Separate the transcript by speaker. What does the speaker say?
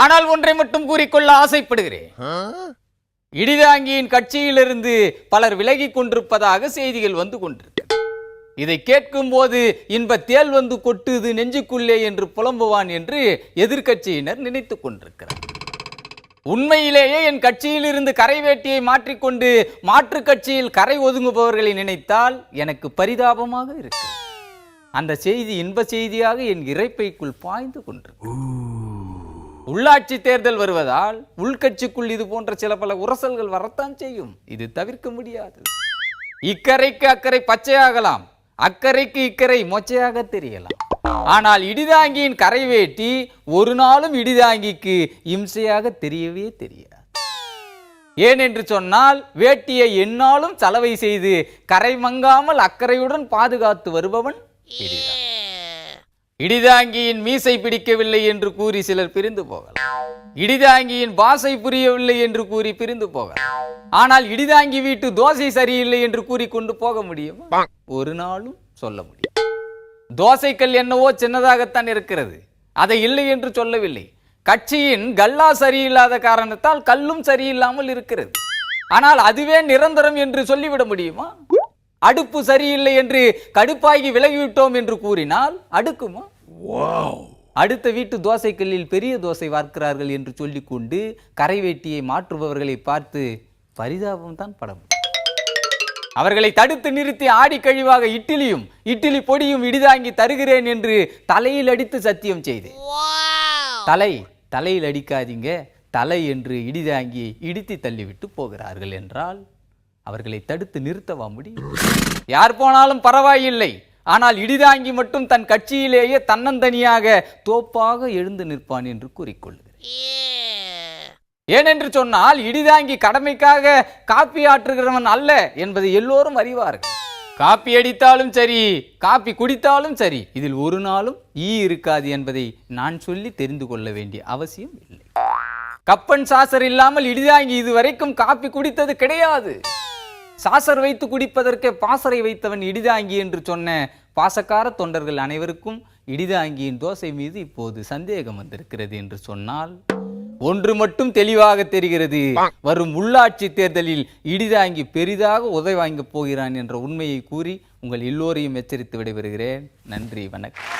Speaker 1: ஆனால் ஒன்றை மட்டும் கூறிக்கொள்ள ஆசைப்படுகிறேன். இடிதாங்கியின் கட்சியிலிருந்து பலர் விலகிக் கொண்டிருப்பதாக செய்திகள் வந்து கொண்டிருக்கிறது. இதை கேட்கும் போது இன்ப தேல் வந்து கொட்டுது நெஞ்சுக்குள்ளே என்று புலம்புவான் என்று எதிர்க்கட்சியினர் நினைத்துக் கொண்டிருக்கிறார். உண்மையிலேயே என் கட்சியில் இருந்து கரை வேட்டியை மாற்றிக்கொண்டு மாற்று கட்சியில் கரை ஒதுங்குபவர்களை நினைத்தால் எனக்கு பரிதாபமாக இருக்கு. அந்த செய்தி இன்ப செய்தியாக என் இறைப்பைக்குள் பாய்ந்து கொண்டிருக்கு. உள்ளாட்சி தேர்தல் வருவதால் உள்கட்சிக்குள் இது போன்ற சில பல உரசல்கள் வரத்தான் செய்யும். இது தவிர்க்க முடியாது. இக்கரைக்கு அக்கறை பச்சையாகலாம், அக்கறைக்கு இக்கரை மொச்சையாக தெரியலாம். ஆனால் இடிதாங்கியின் கரை வேட்டி ஒரு நாளும் இடிதாங்கிக்கு இம்சையாக தெரியவே தெரியாது. ஏனென்று சொன்னால் வேட்டியை எந்நாளும் சலவை செய்து கரை மங்காமல் அக்கறையுடன் பாதுகாத்து வருபவன் இடிதாங்கி. இடிதாங்கியின் மீசை பிடிக்கவில்லை என்று கூறி சிலர் பிரிந்து போகலாம். இடிதாங்கியின் பாசை புரியவில்லை என்று கூறி பிரிந்து போகலாம். ஆனால் இடிதாங்கி வீட்டு தோசை சரியில்லை என்று கூறி கொண்டு போக முடியுமா? ஒரு நாளும் சொல்ல முடியும். தோசைக்கல் என்னவோ சின்னதாகத்தான் இருக்கிறது, அதை இல்லை என்று சொல்லவில்லை. கட்சியின் கல்லா சரியில்லாத காரணத்தால் கல்லும் சரியில்லாமல் இருக்கிறது. ஆனால் அதுவே நிரந்தரம் என்று சொல்லிவிட முடியுமா? அடுப்பு சரியில்லை என்று கடுப்பாகி விலகிவிட்டோம் என்று கூறினால் அடுக்குமா? அடுத்த வீட்டு தோசைக்கல்லில் பெரிய தோசை வார்க்கிறார்கள் என்று சொல்லிக்கொண்டு கரை வேட்டியை மாற்றுபவர்களை பார்த்து பரிதாபம் தான் படம். அவர்களை தடுத்து நிறுத்தி ஆடி கழிவாக இட்லி பொடியும் இடிதாங்கி தருகிறேன் என்று தலையில் அடித்து சத்தியம் செய்தேன். தலையில் அடிக்காதீங்க, தலை என்று இடிதாங்கி இடித்து தள்ளிவிட்டு போகிறார்கள் என்றால் அவர்களை தடுத்து நிறுத்தவா முடியும்? யார் போனாலும் பரவாயில்லை, ஆனால் இடிதாங்கி மட்டும் தன் கட்சியிலேயே தன்னந்தனியாக தோப்பாக எழுந்து நிற்பான் என்று கூறிக்கொள்கிறேன். ஏனென்று சொன்னால் இடிதாங்கி கடமைக்காக காப்பி ஆற்றுகிறவன் அல்ல என்பதை எல்லோரும் அறிவார்கள். காப்பி அடித்தாலும் சரி, காப்பி குடித்தாலும் சரி, இதில் ஒரு நாளும் இருக்காது என்பதை நான் சொல்லி தெரிந்து கொள்ள வேண்டிய அவசியம் இல்லை. கப்பன் சாசர் இல்லாமல் இடிதாங்கி இதுவரைக்கும் காப்பி குடித்தது கிடையாது. சாசர் வைத்து குடிப்பதற்கு பாசறை வைத்தவன் இடிதாங்கி என்று சொன்ன பாசக்கார தொண்டர்கள் அனைவருக்கும் இடிதாங்கியின் தோசை மீது இப்போது சந்தேகம் வந்திருக்கிறது என்று சொன்னால் ஒன்று மட்டும் தெளிவாக தெரிகிறது. வரும் உள்ளாட்சி தேர்தலில் இடிதாங்கி பெரிதாக உதவி வாங்கப் போகிறான் என்ற உண்மையை கூறி உங்கள் எல்லோரையும் எச்சரித்து விடைபெறுகிறேன். நன்றி, வணக்கம்.